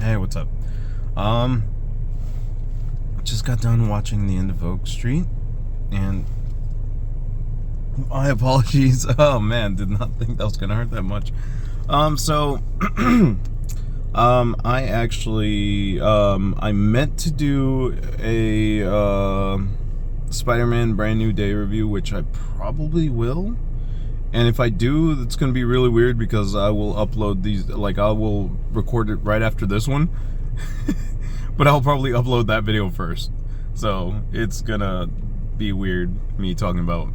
Hey, what's up? Um, just got done watching the end of Oak Street, and my apologies. Oh man, did not think that was gonna hurt that much. So, I actually, I meant to do a Spider-Man Brand New Day review, which I probably will. And if I do, it's gonna be really weird because I will upload these, like I will record it right after this one. But I'll probably upload that video first. So it's gonna be weird me talking about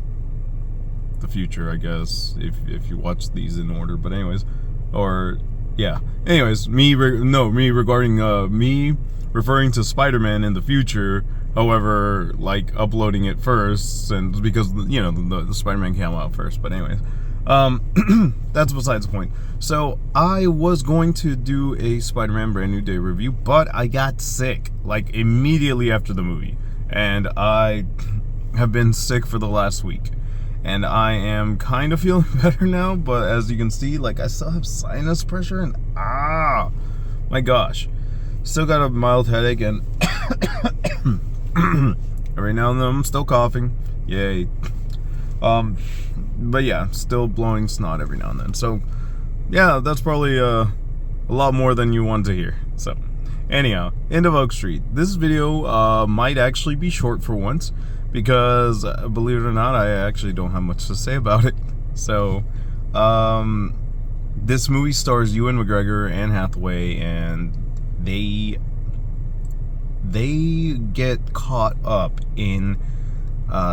the future, I guess, if you watch these in order. But anyways, or yeah. Anyways, me regarding me referring to Spider-Man in the future. However, like uploading it first, and because the Spider-Man came out first. But anyways, that's besides the point. So I was going to do a Spider-Man Brand New Day review, but I got sick like immediately after the movie, and I have been sick for the last week, and I am kind of feeling better now. But as you can see, like I still have sinus pressure, and my gosh, still got a mild headache, and every now and then I'm still coughing. Yay. But yeah, still blowing snot every now and then. So yeah, that's probably a lot more than you want to hear. So anyhow, end of Oak Street. This video might actually be short for once, because believe it or not, I actually don't have much to say about it. So this movie stars Ewan McGregor, Anne Hathaway, and they get caught up in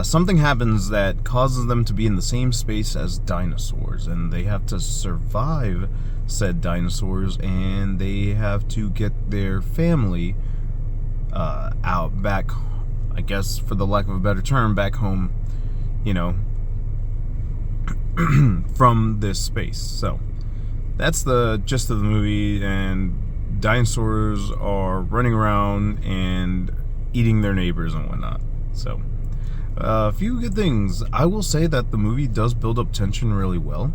something happens that causes them to be in the same space as dinosaurs, and they have to survive said dinosaurs, and they have to get their family out back, I guess, for the lack of a better term, back home, from this space. So that's the gist of the movie, and dinosaurs are running around and eating their neighbors and whatnot. So a few good things. I will say that the movie does build up tension really well.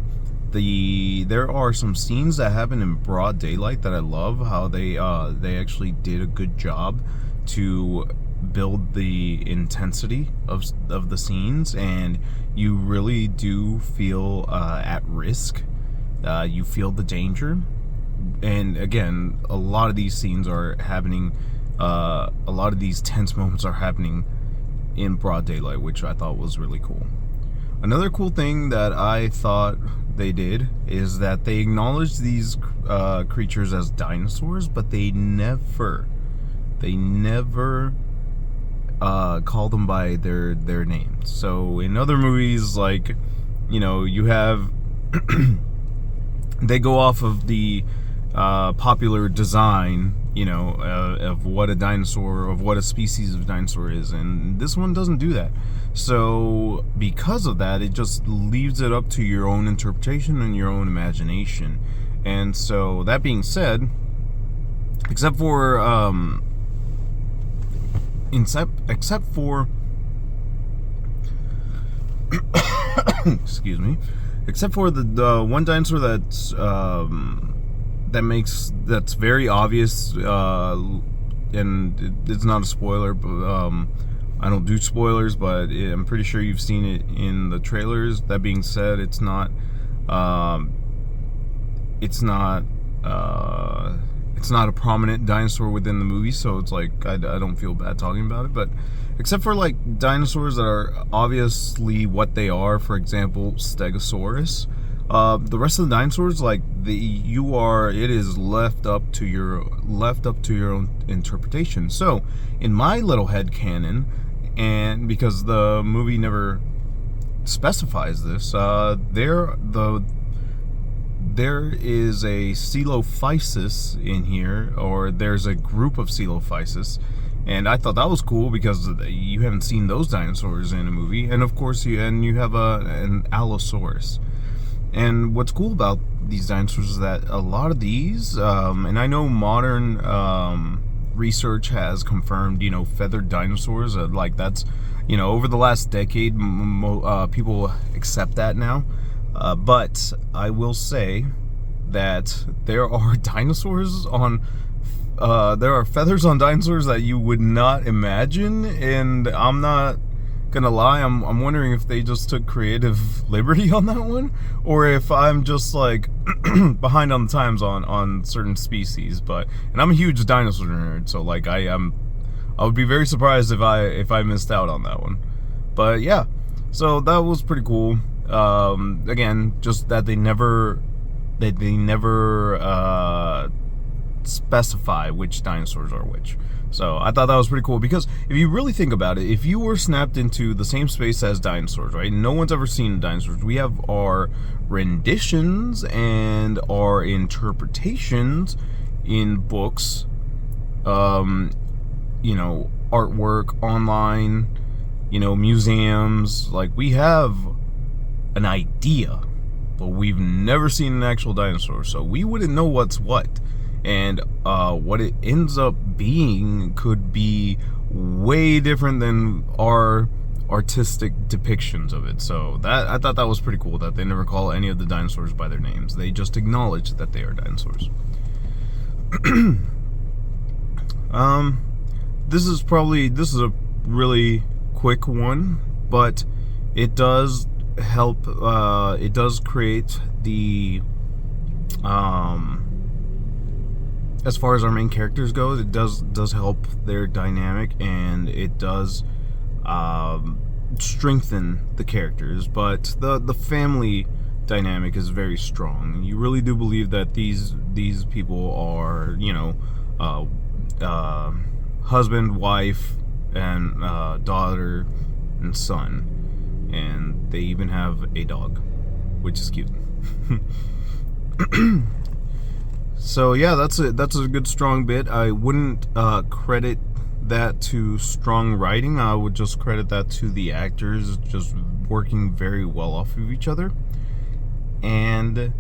There are some scenes that happen in broad daylight that I love how they actually did a good job to build the intensity of the scenes, and you really do feel at risk. You feel the danger. And again, a lot of these scenes are happening, a lot of these tense moments are happening in broad daylight, which I thought was really cool. Another cool thing that I thought they did is that they acknowledged these creatures as dinosaurs, but they never call them by their names. So in other movies, like, you have they go off of the popular design, of what a dinosaur, of what a species of dinosaur is, and this one doesn't do that. So because of that, it just leaves it up to your own interpretation and your own imagination. And so that being said, except for excuse me, except for the one dinosaur that's very obvious, and it's not a spoiler, but I don't do spoilers, but I'm pretty sure you've seen it in the trailers. That being said, it's not a prominent dinosaur within the movie, so it's like I don't feel bad talking about it. But except for like dinosaurs that are obviously what they are, for example, Stegosaurus, the rest of the dinosaurs, like it is left up to your own interpretation. So in my little head canon, and because the movie never specifies this, there is a Coelophysis in here, or there's a group of Coelophysis, and I thought that was cool because you haven't seen those dinosaurs in a movie. And of course you have an Allosaurus. And what's cool about these dinosaurs is that a lot of these, and I know modern research has confirmed, feathered dinosaurs, like that's, over the last decade, people accept that now. But I will say that there are dinosaurs on there are feathers on dinosaurs that you would not imagine, and I'm not gonna lie, I'm wondering if they just took creative liberty on that one, or if I'm just like behind on the times on certain species. And I'm a huge dinosaur nerd, so like I would be very surprised if I missed out on that one. But yeah, so that was pretty cool. Again, just that they never specify which dinosaurs are which. So I thought that was pretty cool, because if you really think about it, if you were snapped into the same space as dinosaurs, right? No one's ever seen dinosaurs. We have our renditions and our interpretations in books, artwork, online, museums. Like, we have an idea, but we've never seen an actual dinosaur, so we wouldn't know what's what. And what it ends up being could be way different than our artistic depictions of it. So I thought that was pretty cool, that they never call any of the dinosaurs by their names. They just acknowledge that they are dinosaurs. This is a really quick one, but it does help. It does create the as far as our main characters goes, it does help their dynamic, and it does strengthen the characters. But the family dynamic is very strong. You really do believe that these people are, husband, wife, and daughter and son, and they even have a dog, which is cute. So yeah, that's a good strong bit. I wouldn't credit that to strong writing. I would just credit that to the actors just working very well off of each other. And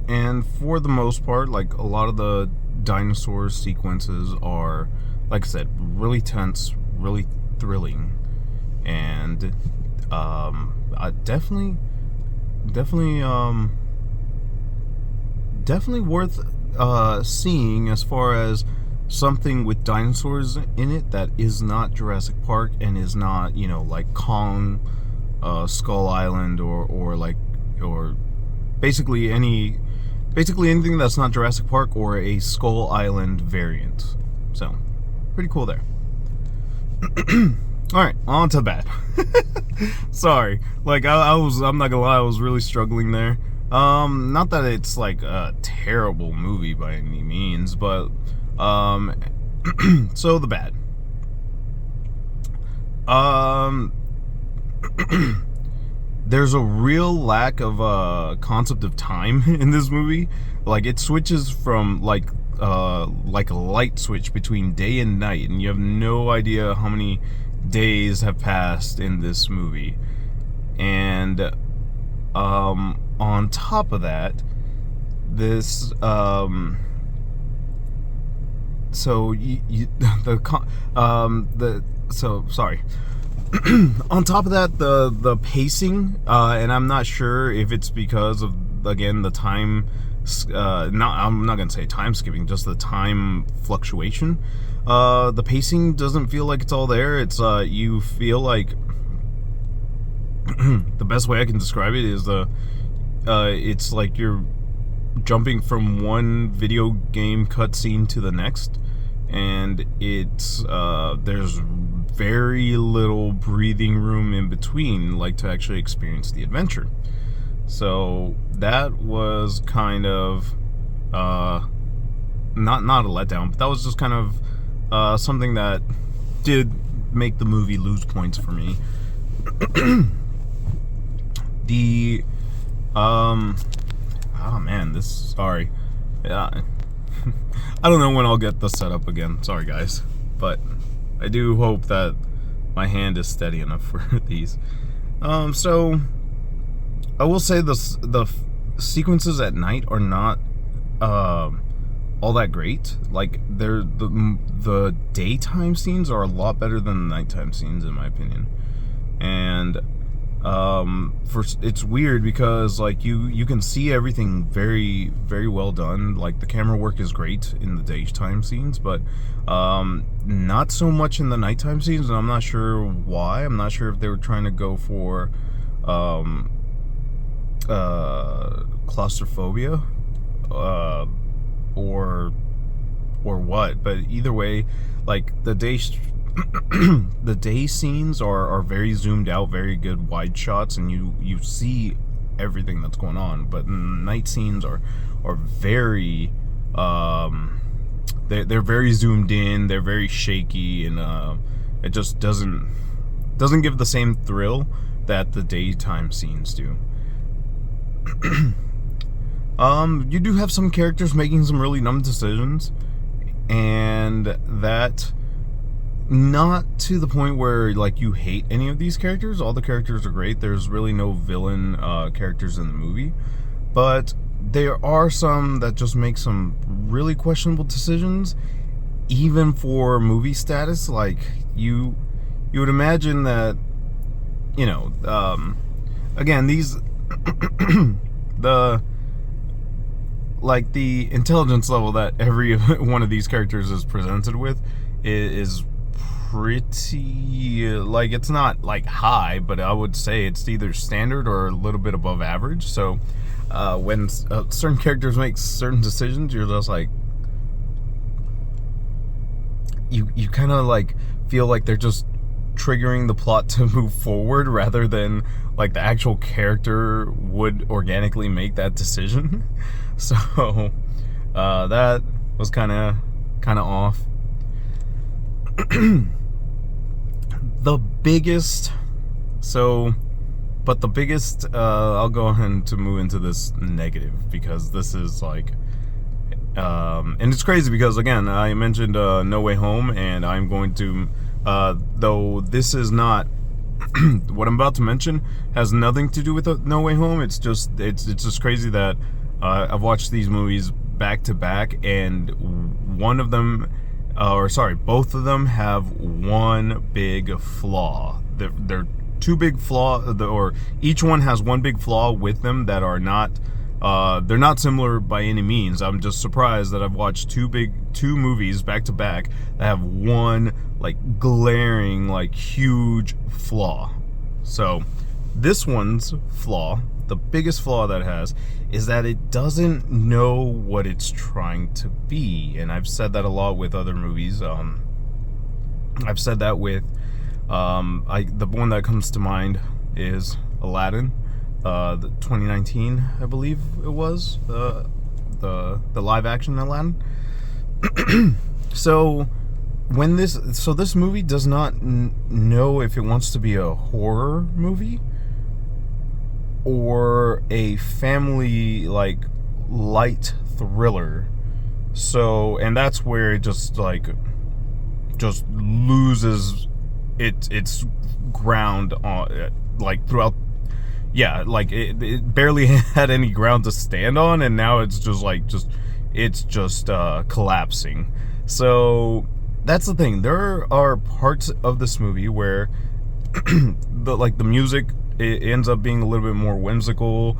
and for the most part, like, a lot of the dinosaur sequences are, like I said, really tense, really thrilling, and definitely worth seeing, as far as something with dinosaurs in it that is not Jurassic Park and is not, like Kong, Skull Island, or basically anything that's not Jurassic Park or a Skull Island variant. So pretty cool there. Alright, on to bad. Sorry. Like, I'm not gonna lie, I was really struggling there. Not that it's like a terrible movie by any means, but, so the bad. There's a real lack of, concept of time in this movie. Like, it switches from, like a light switch between day and night, and you have no idea how many days have passed in this movie. And on top of that, this on top of that, the pacing, and I'm not sure if it's because of, again, the time, I'm not gonna say time skipping, just the time fluctuation. The pacing doesn't feel like it's all there. It's you feel like the best way I can describe it is it's like you're jumping from one video game cutscene to the next, and it's there's very little breathing room in between, like, to actually experience the adventure. So that was kind of not a letdown, but that was just kind of something that did make the movie lose points for me. Oh man, sorry. Yeah. I don't know when I'll get the setup again. Sorry guys. But I do hope that my hand is steady enough for these. So I will say the sequences at night are not all that great. Like, the daytime scenes are a lot better than the nighttime scenes, in my opinion. And It's weird because like you can see everything very, very well done. Like the camera work is great in the daytime scenes, but not so much in the nighttime scenes, and I'm not sure why. I'm not sure if they were trying to go for claustrophobia or what, but either way, like the the day scenes are very zoomed out, very good wide shots, and you see everything that's going on. But night scenes are very they're very zoomed in, they're very shaky, and it just doesn't give the same thrill that the daytime scenes do. You do have some characters making some really dumb decisions, and that not to the point where like you hate any of these characters. All the characters are great. There's really no villain characters in the movie, but there are some that just make some really questionable decisions, even for movie status. Like you would imagine that, you know, again, these the intelligence level that every one of these characters is presented with is pretty, like, it's not like high, but I would say it's either standard or a little bit above average. So when certain characters make certain decisions, you're just like, you kind of like feel like they're just triggering the plot to move forward rather than like the actual character would organically make that decision. So that was kind of off. The biggest I'll go ahead to move into this negative, because this is like and it's crazy because, again, I mentioned No Way Home, and I'm going to though this is not what I'm about to mention has nothing to do with No Way Home. It's just crazy that I've watched these movies back to back, and both of them have one big flaw. They're two big flaws, or each one has one big flaw with them that are not they're not similar by any means. I'm just surprised that I've watched two movies back to back that have one like glaring, like huge flaw. So this one's flaw, the biggest flaw that it has, is that it doesn't know what it's trying to be. And I've said that a lot with other movies. I've said that with the one that comes to mind is Aladdin, the 2019, I believe it was, the live action Aladdin. So this movie does not know if it wants to be a horror movie or a family, like, light thriller. So, and that's where it just loses its ground on, like, throughout. Yeah, like it barely had any ground to stand on, and now it's just collapsing. So that's the thing. There are parts of this movie where the music, it ends up being a little bit more whimsical.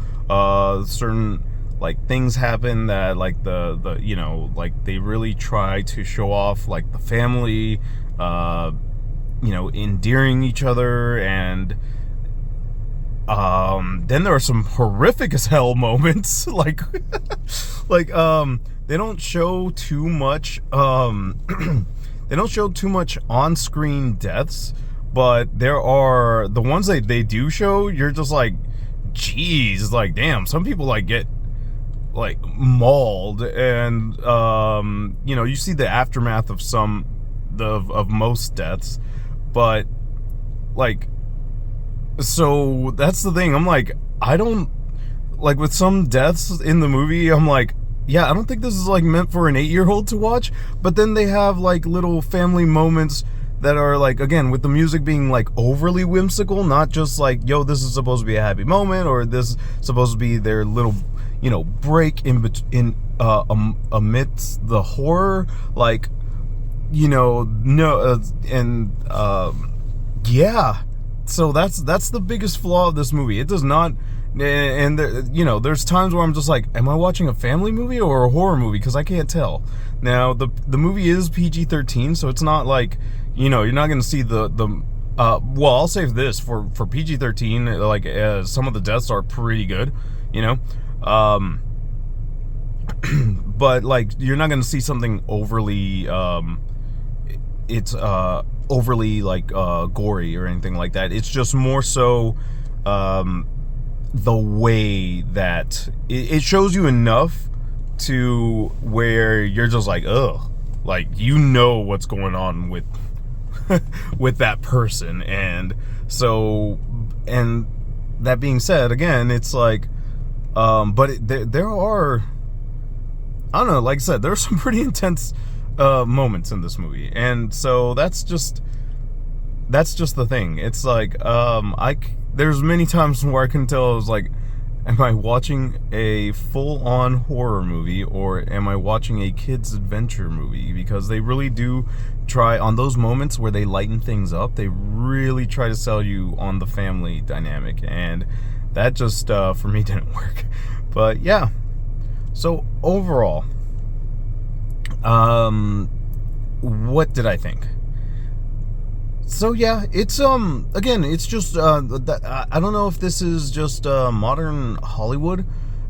Certain like things happen that like the you know, like they really try to show off like the family, you know, endearing each other, and then there are some horrific as hell moments. like they don't show too much they don't show too much on-screen deaths, but there are the ones that they do show, you're just like, geez, like, damn, some people like get like mauled, and you know, you see the aftermath of of most deaths, but like, so that's the thing. I'm like, I don't like, with some deaths in the movie, I'm like, yeah, I don't think this is like meant for an 8-year-old to watch. But then they have like little family moments that are like, again, with the music being like overly whimsical, not just like, yo, this is supposed to be a happy moment, or this is supposed to be their little, you know, break in amidst the horror, like, you know, no, and yeah, So that's the biggest flaw of this movie. It does not, and there's times where I'm just like, am I watching a family movie or a horror movie? Because I can't tell. Now the movie is PG-13, so it's not like, you're not going to see the well, I'll say this for PG-13, like some of the deaths are pretty good, but like you're not going to see something overly it's overly like gory or anything like that. It's just more so the way that it shows you enough to where you're just like, ugh, like what's going on with with that person. And so, and that being said, again, it's like there are, I don't know, like I said, there's some pretty intense moments in this movie, and so that's just the thing. It's like there's many times where I can tell, I was like, am I watching a full-on horror movie or am I watching a kid's adventure movie? Because they really do try, on those moments where they lighten things up, they really try to sell you on the family dynamic, and that just for me didn't work. But yeah, so overall, what did I think? So yeah, it's again, it's just I don't know if this is just modern Hollywood,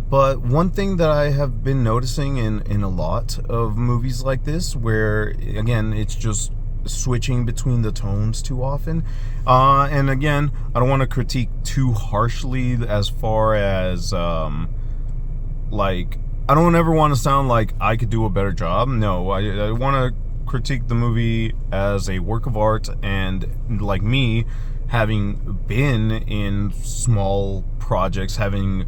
but one thing that I have been noticing in a lot of movies like this, where again it's just switching between the tones too often, and again, I don't want to critique too harshly as far as like, I don't ever want to sound like I could do a better job. No, I want to critique the movie as a work of art, and like me, having been in small projects, having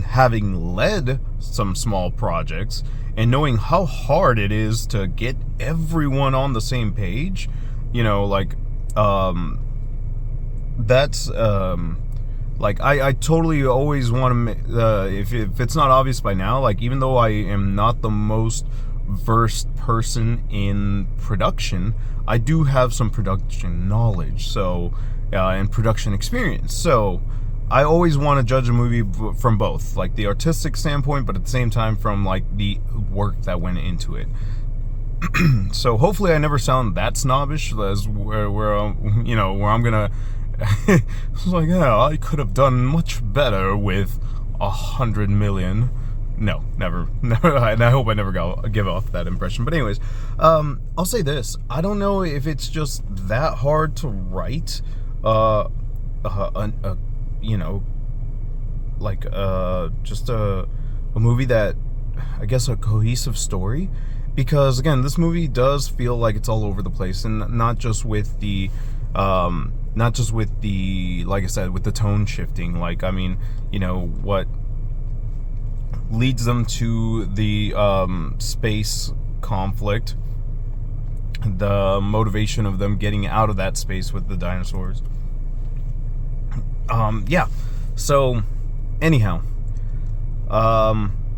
having led some small projects, and knowing how hard it is to get everyone on the same page, like that's like I totally always want to, if it's not obvious by now, like even though I am not the most versed person in production, I do have some production knowledge, so and production experience. So I always want to judge a movie from both, like the artistic standpoint, but at the same time from like the work that went into it. So hopefully I never sound that snobbish as where I'm gonna it's like, yeah, I could have done much better with 100 million. No, never. And I hope I never give off that impression. But anyways, I'll say this: I don't know if it's just that hard to write, just a movie that, I guess, a cohesive story. Because again, this movie does feel like it's all over the place, and not just with the like I said, with the tone shifting. Like, I mean, what leads them to the space conflict, the motivation of them getting out of that space with the dinosaurs. Yeah. So, anyhow,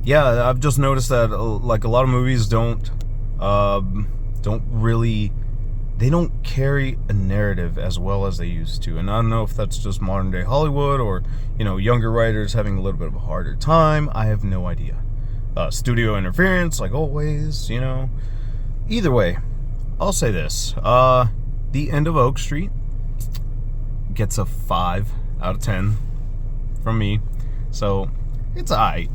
yeah, I've just noticed that like a lot of movies don't really, they don't carry a narrative as well as they used to. And I don't know if that's just modern day Hollywood or, younger writers having a little bit of a harder time. I have no idea. Studio interference, like always, Either way, I'll say this. The End of Oak Street gets a 5 out of 10 from me. So, it's alright.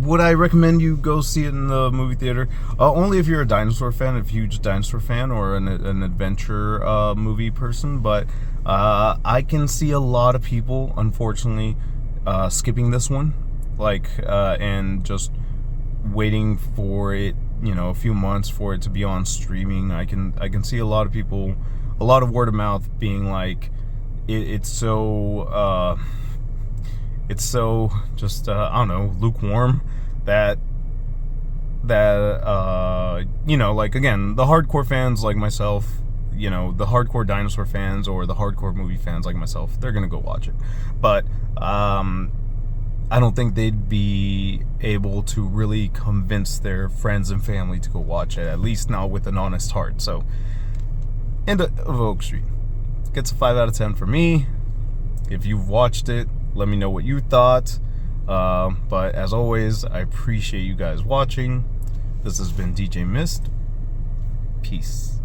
Would I recommend you go see it in the movie theater? Only if you're a dinosaur fan, a huge dinosaur fan, or an adventure movie person. But I can see a lot of people, unfortunately, skipping this one, and just waiting for it, a few months for it to be on streaming. I can see a lot of people, a lot of word of mouth being like, it's so just I don't know, lukewarm, that like, again, the hardcore fans like myself, the hardcore dinosaur fans or the hardcore movie fans like myself, they're gonna go watch it. But I don't think they'd be able to really convince their friends and family to go watch it, at least not with an honest heart. So, End of Oak Street, gets a 5 out of 10 for me. If you've watched it, let me know what you thought. But as always, I appreciate you guys watching. This has been DJ Myst. Peace.